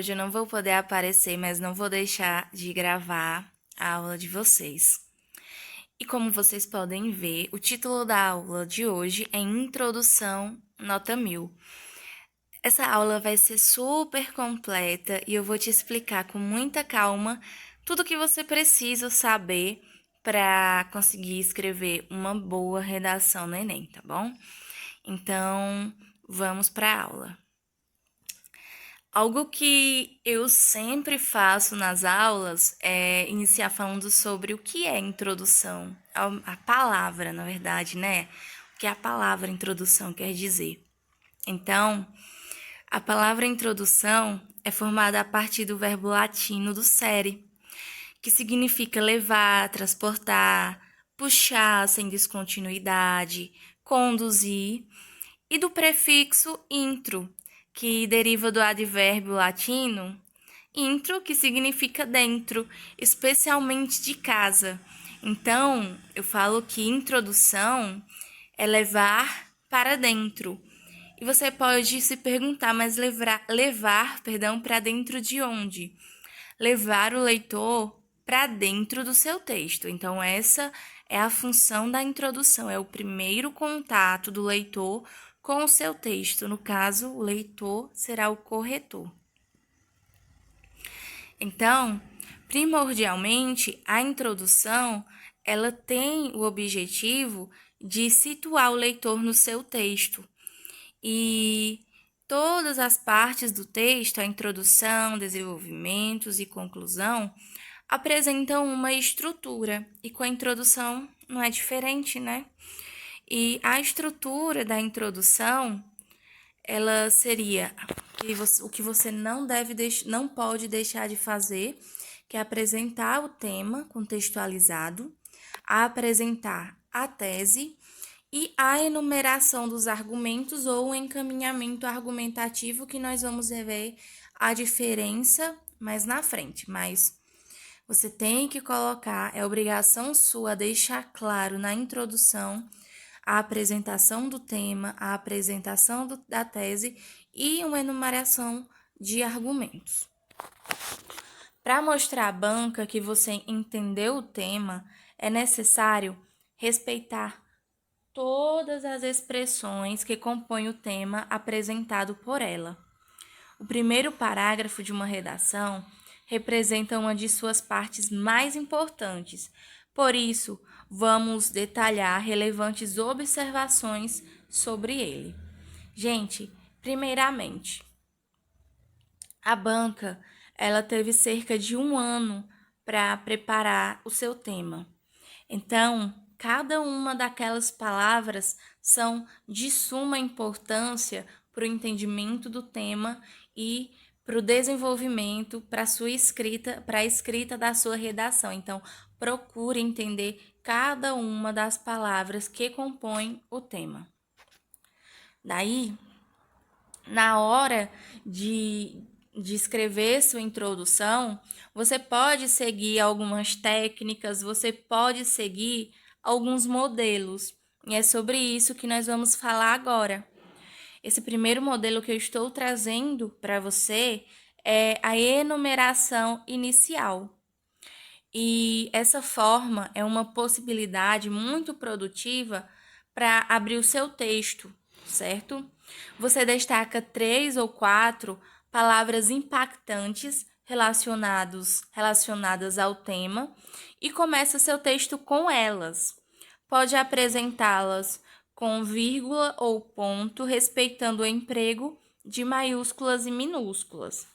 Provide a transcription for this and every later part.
hoje eu não vou poder aparecer, mas não vou deixar de gravar a aula de vocês. E como vocês podem ver, o título da aula de hoje é Introdução Nota 1000. Essa aula vai ser super completa e eu vou te explicar com muita calma tudo o que você precisa saber para conseguir escrever uma boa redação no Enem, tá bom? Então, vamos para a aula. Algo que eu sempre faço nas aulas é iniciar falando sobre o que é introdução, a palavra, na verdade, né? O que a palavra introdução quer dizer. Então, a palavra introdução é formada a partir do verbo latino do cere, que significa levar, transportar, puxar sem descontinuidade, conduzir, e do prefixo intro, que deriva do advérbio latino intro, que significa dentro, especialmente de casa. Então, eu falo que introdução é levar para dentro. E você pode se perguntar, mas levar, para dentro de onde? Levar o leitor para dentro do seu texto. Então, essa é a função da introdução, é o primeiro contato do leitor com o seu texto. No caso, o leitor será o corretor. Então, primordialmente, a introdução, ela tem o objetivo de situar o leitor no seu texto. E todas as partes do texto, a introdução, desenvolvimentos e conclusão, apresentam uma estrutura. E com a introdução não é diferente, né? E a estrutura da introdução, ela seria o que você não pode deixar de fazer, que é apresentar o tema contextualizado, apresentar a tese e a enumeração dos argumentos ou o encaminhamento argumentativo, que nós vamos ver a diferença mais na frente. Mas você tem que colocar, é obrigação sua deixar claro na introdução a apresentação do tema, a apresentação da tese e uma enumeração de argumentos. Para mostrar à banca que você entendeu o tema, é necessário respeitar todas as expressões que compõem o tema apresentado por ela. O primeiro parágrafo de uma redação representa uma de suas partes mais importantes. Por isso, vamos detalhar relevantes observações sobre ele. Gente, primeiramente, a banca, ela teve cerca de 1 ano para preparar o seu tema. Então, cada uma daquelas palavras são de suma importância para o entendimento do tema e para o desenvolvimento, para a sua escrita, para a escrita da sua redação. Então, procure entender cada uma das palavras que compõem o tema. Daí, na hora de escrever sua introdução, você pode seguir algumas técnicas, você pode seguir alguns modelos. E é sobre isso que nós vamos falar agora. Esse primeiro modelo que eu estou trazendo para você é a enumeração inicial. E essa forma é uma possibilidade muito produtiva para abrir o seu texto, certo? Você destaca 3 ou 4 palavras impactantes relacionadas ao tema e começa seu texto com elas. Pode apresentá-las com vírgula ou ponto, respeitando o emprego de maiúsculas e minúsculas.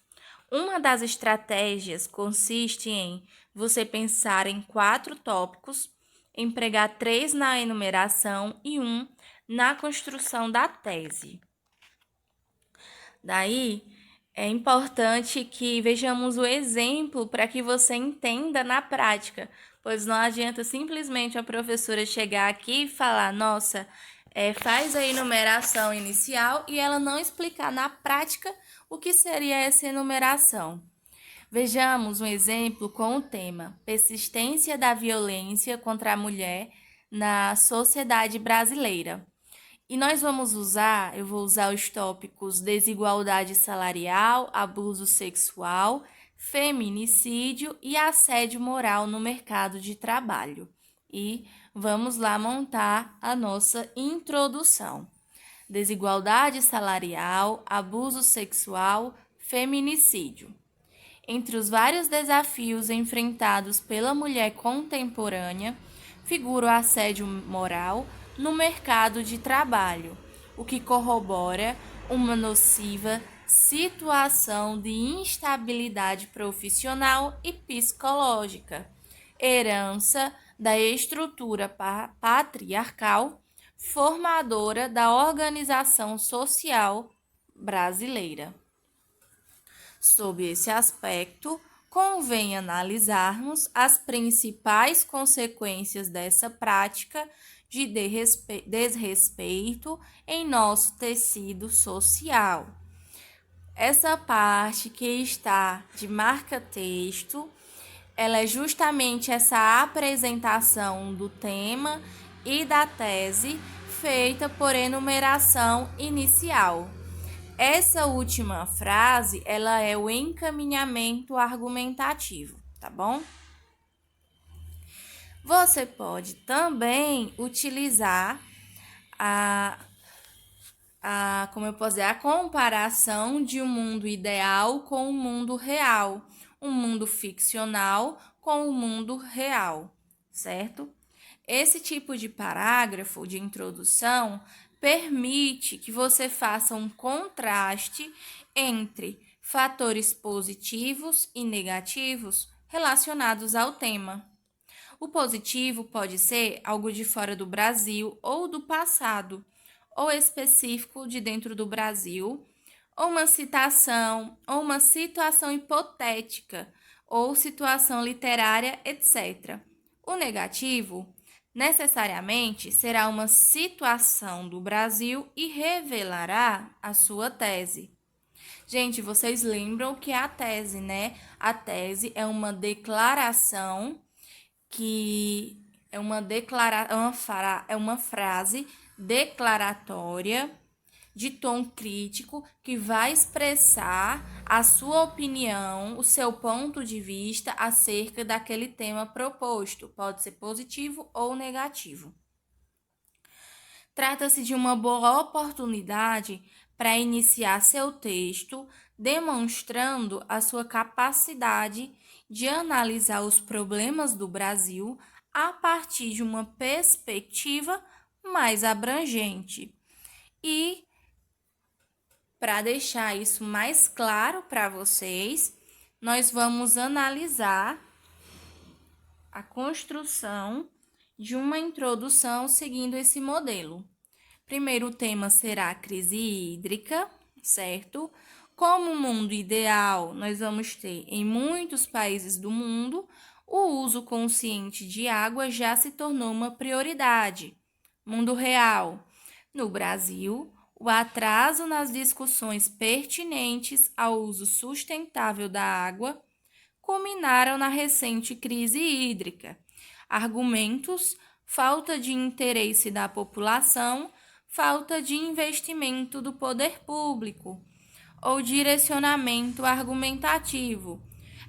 Uma das estratégias consiste em você pensar em 4 tópicos, empregar 3 na enumeração e 1 na construção da tese. Daí, é importante que vejamos o exemplo para que você entenda na prática, pois não adianta simplesmente a professora chegar aqui e falar, nossa, faz a enumeração inicial e ela não explicar na prática o que seria essa enumeração. Vejamos um exemplo com o tema Persistência da violência contra a mulher na sociedade brasileira. E eu vou usar os tópicos desigualdade salarial, abuso sexual, feminicídio e assédio moral no mercado de trabalho. E vamos lá montar a nossa introdução. Desigualdade salarial, abuso sexual, feminicídio. Entre os vários desafios enfrentados pela mulher contemporânea, figura o assédio moral no mercado de trabalho, o que corrobora uma nociva situação de instabilidade profissional e psicológica, herança da estrutura patriarcal formadora da organização social brasileira. Sob esse aspecto, convém analisarmos as principais consequências dessa prática de desrespeito em nosso tecido social. Essa parte que está de marca-texto, ela é justamente essa apresentação do tema e da tese feita por enumeração inicial. Essa última frase, ela é o encaminhamento argumentativo, tá bom? Você pode também utilizar a comparação de um mundo ideal com o mundo real, um mundo ficcional com o mundo real, certo? Esse tipo de parágrafo de introdução permite que você faça um contraste entre fatores positivos e negativos relacionados ao tema. O positivo pode ser algo de fora do Brasil ou do passado, ou específico de dentro do Brasil, ou uma citação, ou uma situação hipotética, ou situação literária, etc. O negativo necessariamente será uma situação do Brasil e revelará a sua tese. Gente, vocês lembram que a tese, né? A tese é uma declaração que é uma frase declaratória de tom crítico que vai expressar a sua opinião, o seu ponto de vista acerca daquele tema proposto. Pode ser positivo ou negativo. Trata-se de uma boa oportunidade para iniciar seu texto, demonstrando a sua capacidade de analisar os problemas do Brasil a partir de uma perspectiva mais abrangente. E para deixar isso mais claro para vocês, nós vamos analisar a construção de uma introdução seguindo esse modelo. Primeiro, o tema será a crise hídrica, certo? Como mundo ideal, nós vamos ter em muitos países do mundo, o uso consciente de água já se tornou uma prioridade. Mundo real. No Brasil, o atraso nas discussões pertinentes ao uso sustentável da água culminaram na recente crise hídrica. Argumentos: falta de interesse da população, falta de investimento do poder público ou direcionamento argumentativo.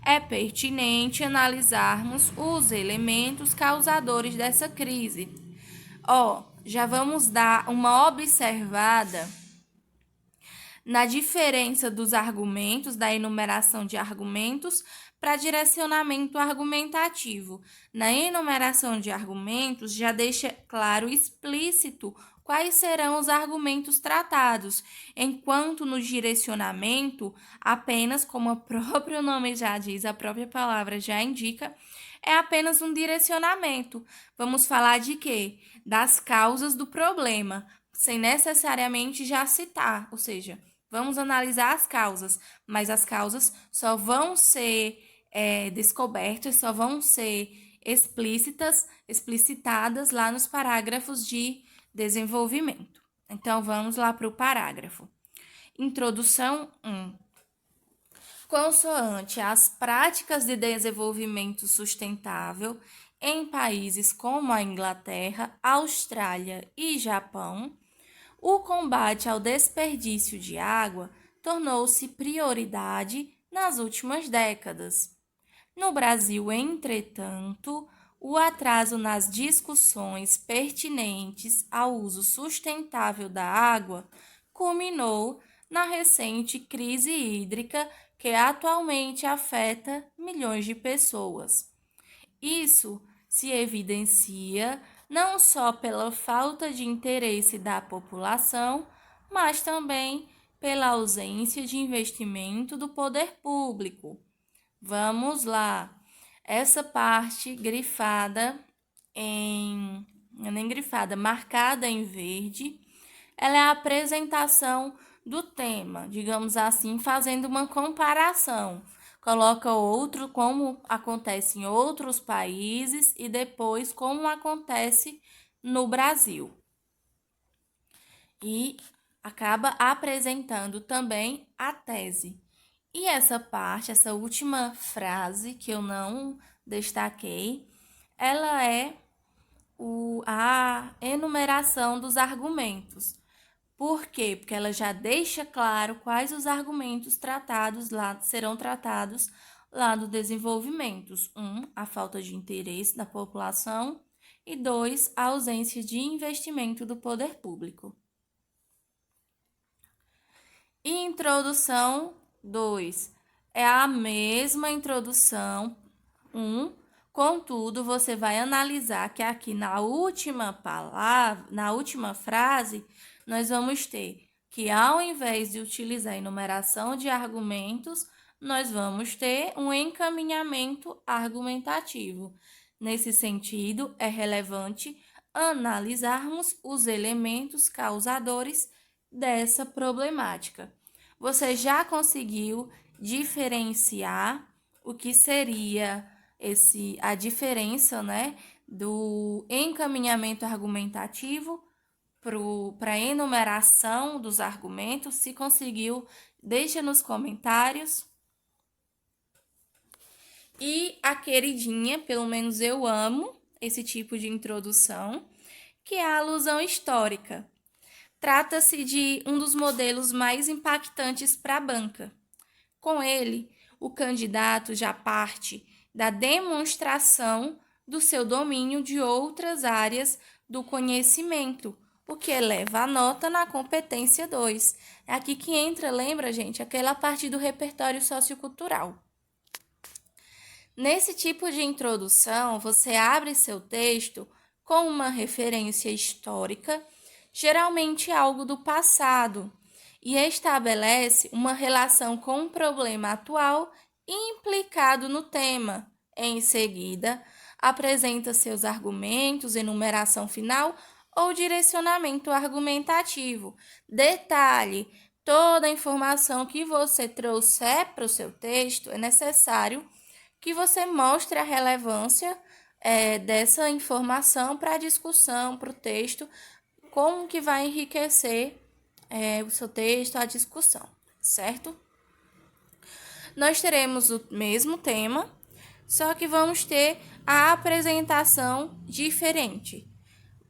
É pertinente analisarmos os elementos causadores dessa crise. Já vamos dar uma observada na diferença dos argumentos, da enumeração de argumentos para direcionamento argumentativo. Na enumeração de argumentos, já deixa claro, explícito, quais serão os argumentos tratados, enquanto no direcionamento, apenas como o próprio nome já diz, a própria palavra já indica, é apenas um direcionamento. Vamos falar de quê? Das causas do problema, sem necessariamente já citar, ou seja, vamos analisar as causas, mas as causas só vão ser descobertas, só vão ser explicitadas lá nos parágrafos de desenvolvimento. Então, vamos lá para o parágrafo. Introdução 1. Consoante as práticas de desenvolvimento sustentável em países como a Inglaterra, Austrália e Japão, o combate ao desperdício de água tornou-se prioridade nas últimas décadas. No Brasil, entretanto, o atraso nas discussões pertinentes ao uso sustentável da água culminou na recente crise hídrica que atualmente afeta milhões de pessoas. Isso se evidencia não só pela falta de interesse da população, mas também pela ausência de investimento do poder público. Vamos lá. Essa parte grifada nem grifada, marcada em verde, ela é a apresentação do tema, digamos assim, fazendo uma comparação. Coloca outro como acontece em outros países e depois como acontece no Brasil. E acaba apresentando também a tese. E essa parte, essa última frase que eu não destaquei, ela é a enumeração dos argumentos. Por quê? Porque ela já deixa claro quais os argumentos serão tratados lá do desenvolvimento. 1, a falta de interesse da população e 2, a ausência de investimento do poder público. Introdução 2 é a mesma introdução 1, contudo, você vai analisar que aqui na última frase, nós vamos ter que ao invés de utilizar a enumeração de argumentos, nós vamos ter um encaminhamento argumentativo. Nesse sentido, é relevante analisarmos os elementos causadores dessa problemática. Você já conseguiu diferenciar o que seria a diferença, né, do encaminhamento argumentativo para a enumeração dos argumentos? Se conseguiu, deixa nos comentários. E a queridinha, pelo menos eu amo esse tipo de introdução, que é a alusão histórica. Trata-se de um dos modelos mais impactantes para a banca. Com ele, o candidato já parte da demonstração do seu domínio de outras áreas do conhecimento, o que eleva a nota na competência 2. É aqui que entra, lembra, gente, aquela parte do repertório sociocultural. Nesse tipo de introdução, você abre seu texto com uma referência histórica, geralmente algo do passado, e estabelece uma relação com um problema atual implicado no tema. Em seguida, apresenta seus argumentos, enumeração final ou direcionamento argumentativo. Detalhe: toda a informação que você trouxer para o seu texto é necessário que você mostre a relevância dessa informação para a discussão, para o texto, como que vai enriquecer o seu texto, a discussão, certo? Nós teremos o mesmo tema, só que vamos ter a apresentação diferente.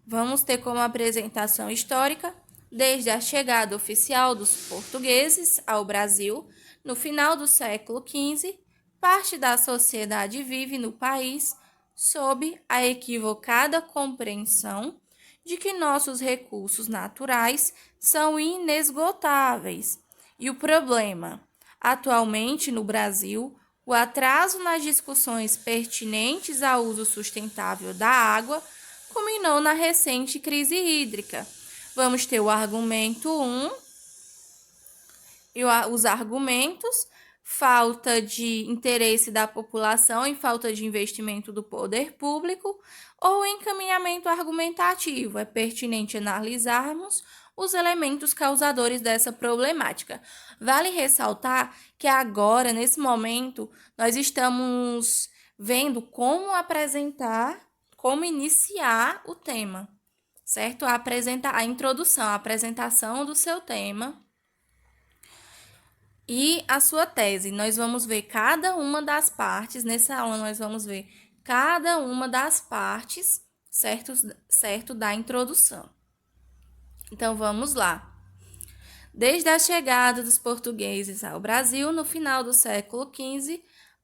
Vamos ter como apresentação histórica, desde a chegada oficial dos portugueses ao Brasil, no final do século XV, parte da sociedade vive no país sob a equivocada compreensão de que nossos recursos naturais são inesgotáveis. E o problema, atualmente no Brasil, o atraso nas discussões pertinentes ao uso sustentável da água culminou na recente crise hídrica. Vamos ter o argumento 1 e os argumentos: falta de interesse da população e falta de investimento do poder público, ou encaminhamento argumentativo. É pertinente analisarmos os elementos causadores dessa problemática. Vale ressaltar que agora, nesse momento, nós estamos vendo como iniciar o tema, certo? A introdução, a apresentação do seu tema e a sua tese. Nós vamos ver cada uma das partes, nessa aula nós vamos ver cada uma das partes, certo, da introdução. Então vamos lá. Desde a chegada dos portugueses ao Brasil no final do século XV,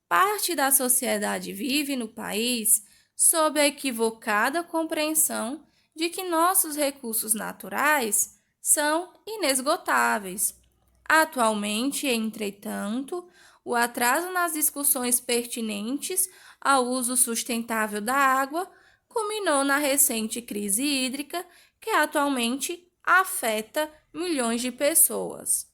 parte da sociedade vive no país sob a equivocada compreensão de que nossos recursos naturais são inesgotáveis. Atualmente, entretanto, o atraso nas discussões pertinentes ao uso sustentável da água culminou na recente crise hídrica que atualmente afeta milhões de pessoas.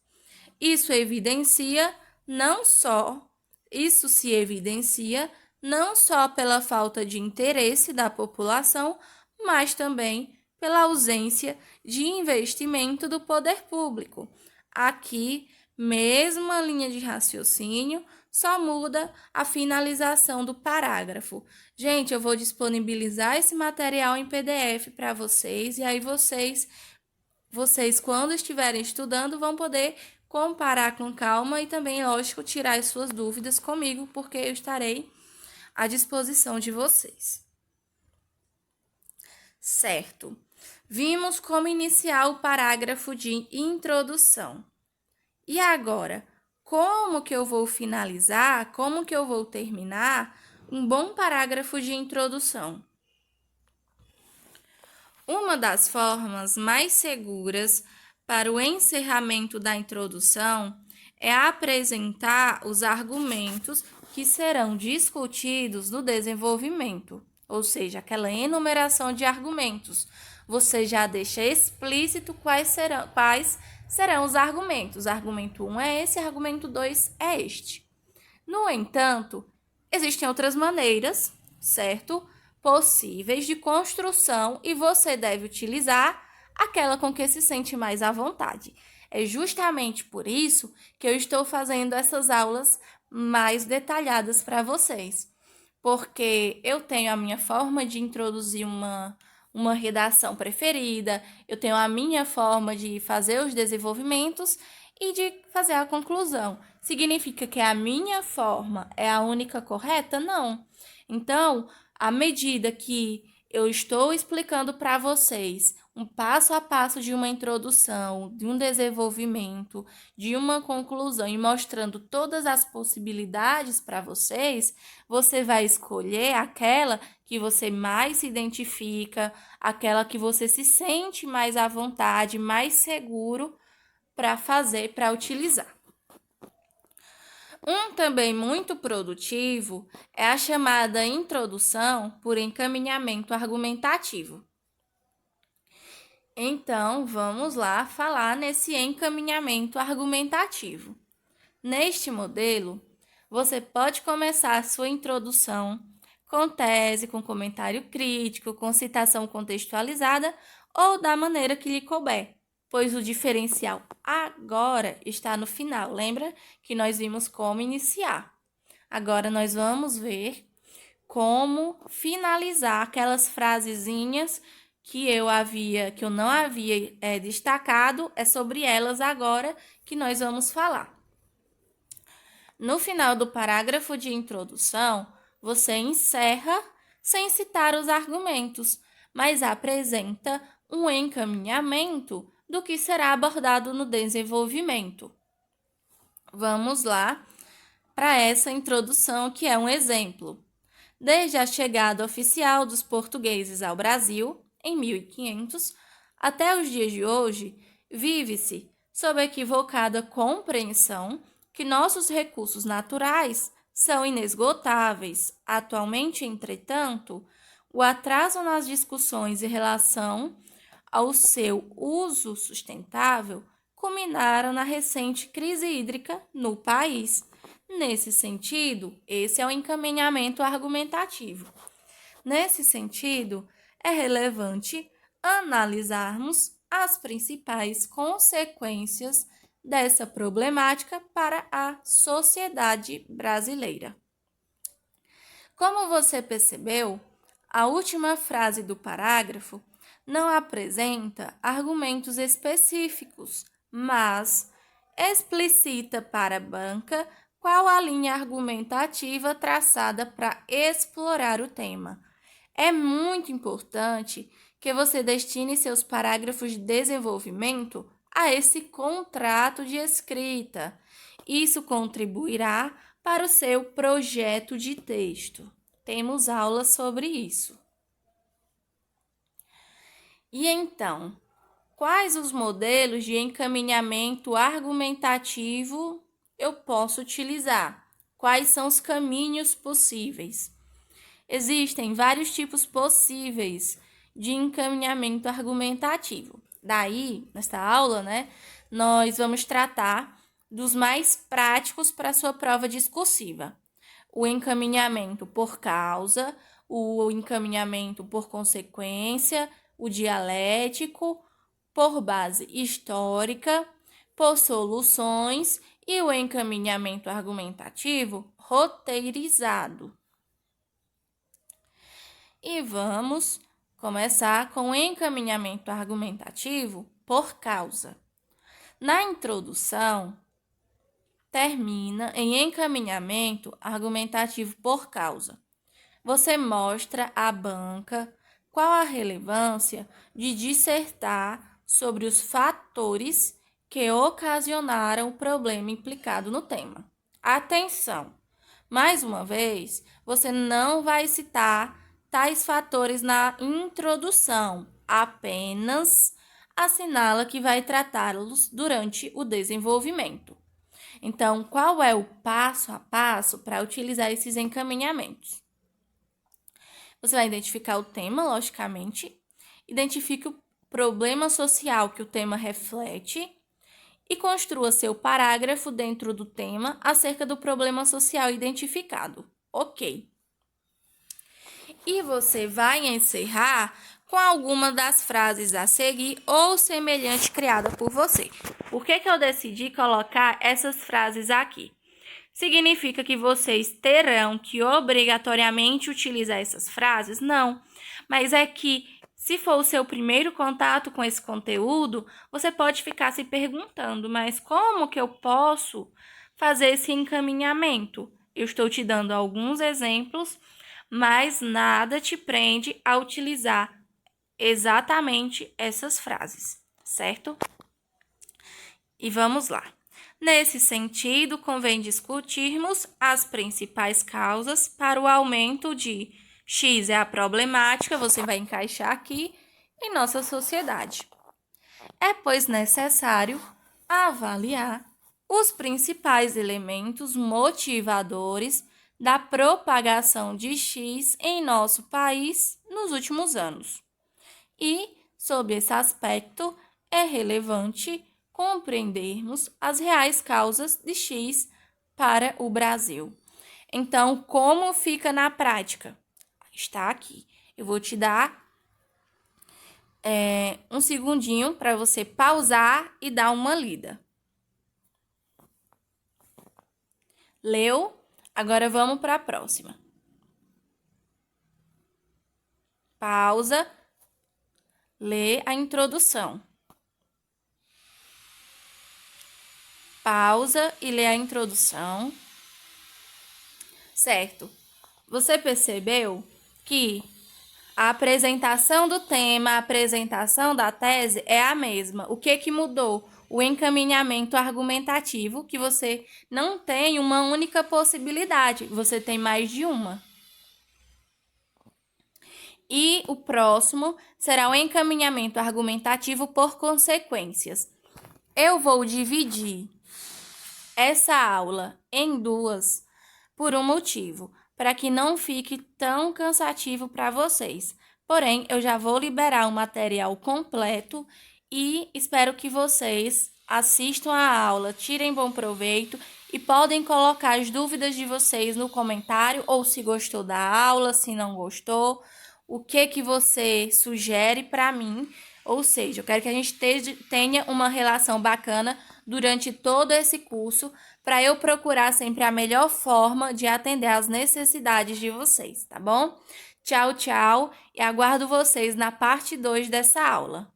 Isso evidencia não só, isso se evidencia não só pela falta de interesse da população, mas também pela ausência de investimento do poder público. Aqui, mesma linha de raciocínio, só muda a finalização do parágrafo. Gente, eu vou disponibilizar esse material em PDF para vocês e aí vocês, quando estiverem estudando, vão poder comparar com calma e também, lógico, tirar as suas dúvidas comigo, porque eu estarei à disposição de vocês. Certo. Vimos como iniciar o parágrafo de introdução. E agora, como que eu vou finalizar, como que eu vou terminar um bom parágrafo de introdução? Uma das formas mais seguras para o encerramento da introdução é apresentar os argumentos que serão discutidos no desenvolvimento, ou seja, aquela enumeração de argumentos. Você já deixa explícito quais serão os argumentos. Argumento 1 é esse, argumento 2 é este. No entanto, existem outras maneiras, certo? Possíveis de construção e você deve utilizar aquela com que se sente mais à vontade. É justamente por isso que eu estou fazendo essas aulas mais detalhadas para vocês, porque eu tenho a minha forma de introduzir uma redação preferida, eu tenho a minha forma de fazer os desenvolvimentos e de fazer a conclusão. Significa que a minha forma é a única correta? Não. Então, à medida que eu estou explicando para vocês um passo a passo de uma introdução, de um desenvolvimento, de uma conclusão e mostrando todas as possibilidades para vocês, você vai escolher aquela que você mais se identifica, aquela que você se sente mais à vontade, mais seguro para fazer, para utilizar. Um também muito produtivo é a chamada introdução por encaminhamento argumentativo. Então, vamos lá falar nesse encaminhamento argumentativo. Neste modelo, você pode começar a sua introdução com tese, com comentário crítico, com citação contextualizada ou da maneira que lhe couber, pois o diferencial agora está no final. Lembra que nós vimos como iniciar. Agora nós vamos ver como finalizar aquelas frasezinhas que eu não havia destacado, é sobre elas agora que nós vamos falar. No final do parágrafo de introdução, você encerra sem citar os argumentos, mas apresenta um encaminhamento do que será abordado no desenvolvimento. Vamos lá para essa introdução, que é um exemplo. Desde a chegada oficial dos portugueses ao Brasil, em 1500, até os dias de hoje, vive-se sob a equivocada compreensão que nossos recursos naturais são inesgotáveis. Atualmente, entretanto, o atraso nas discussões em relação ao seu uso sustentável culminaram na recente crise hídrica no país. Nesse sentido, esse é o encaminhamento argumentativo. Nesse sentido, é relevante analisarmos as principais consequências dessa problemática para a sociedade brasileira. Como você percebeu, a última frase do parágrafo não apresenta argumentos específicos, mas explicita para a banca qual a linha argumentativa traçada para explorar o tema. É muito importante que você destine seus parágrafos de desenvolvimento a esse contrato de escrita. Isso contribuirá para o seu projeto de texto. Temos aulas sobre isso. E então, quais os modelos de encaminhamento argumentativo eu posso utilizar? Quais são os caminhos possíveis? Existem vários tipos possíveis de encaminhamento argumentativo. Daí, nesta aula, nós vamos tratar dos mais práticos para a sua prova discursiva. O encaminhamento por causa, o encaminhamento por consequência, o dialético, por base histórica, por soluções e o encaminhamento argumentativo roteirizado. E vamos começar com o encaminhamento argumentativo por causa. Na introdução, termina em encaminhamento argumentativo por causa. Você mostra à banca qual a relevância de dissertar sobre os fatores que ocasionaram o problema implicado no tema. Atenção! Mais uma vez, você não vai citar tais fatores na introdução, apenas assinala que vai tratá-los durante o desenvolvimento. Então, qual é o passo a passo para utilizar esses encaminhamentos? Você vai identificar o tema, logicamente, identifique o problema social que o tema reflete e construa seu parágrafo dentro do tema acerca do problema social identificado. Ok. E você vai encerrar com alguma das frases a seguir ou semelhante criada por você. Por que eu decidi colocar essas frases aqui? Significa que vocês terão que obrigatoriamente utilizar essas frases? Não, mas é que se for o seu primeiro contato com esse conteúdo, você pode ficar se perguntando, mas como que eu posso fazer esse encaminhamento? Eu estou te dando alguns exemplos, mas nada te prende a utilizar exatamente essas frases, certo? E vamos lá. Nesse sentido, convém discutirmos as principais causas para o aumento de X é a problemática, você vai encaixar aqui, em nossa sociedade. É, pois, necessário avaliar os principais elementos motivadores da propagação de X em nosso país nos últimos anos. E, sob esse aspecto, é relevante compreendermos as reais causas de X para o Brasil. Então, como fica na prática? Está aqui. Eu vou te dar um segundinho para você pausar e dar uma lida. Leu? Agora vamos para a próxima. Pausa. Lê a introdução. Pausa e lê a introdução. Certo. Você percebeu que a apresentação do tema, a apresentação da tese é a mesma. O que mudou? O encaminhamento argumentativo, que você não tem uma única possibilidade, você tem mais de uma. E o próximo será o encaminhamento argumentativo por consequências. Eu vou dividir essa aula em duas por um motivo, para que não fique tão cansativo para vocês. Porém, eu já vou liberar o material completo e espero que vocês assistam a aula, tirem bom proveito e podem colocar as dúvidas de vocês no comentário, ou se gostou da aula, se não gostou, o que você sugere para mim. Ou seja, eu quero que a gente tenha uma relação bacana durante todo esse curso, para eu procurar sempre a melhor forma de atender às necessidades de vocês, tá bom? Tchau, tchau, e aguardo vocês na parte 2 dessa aula.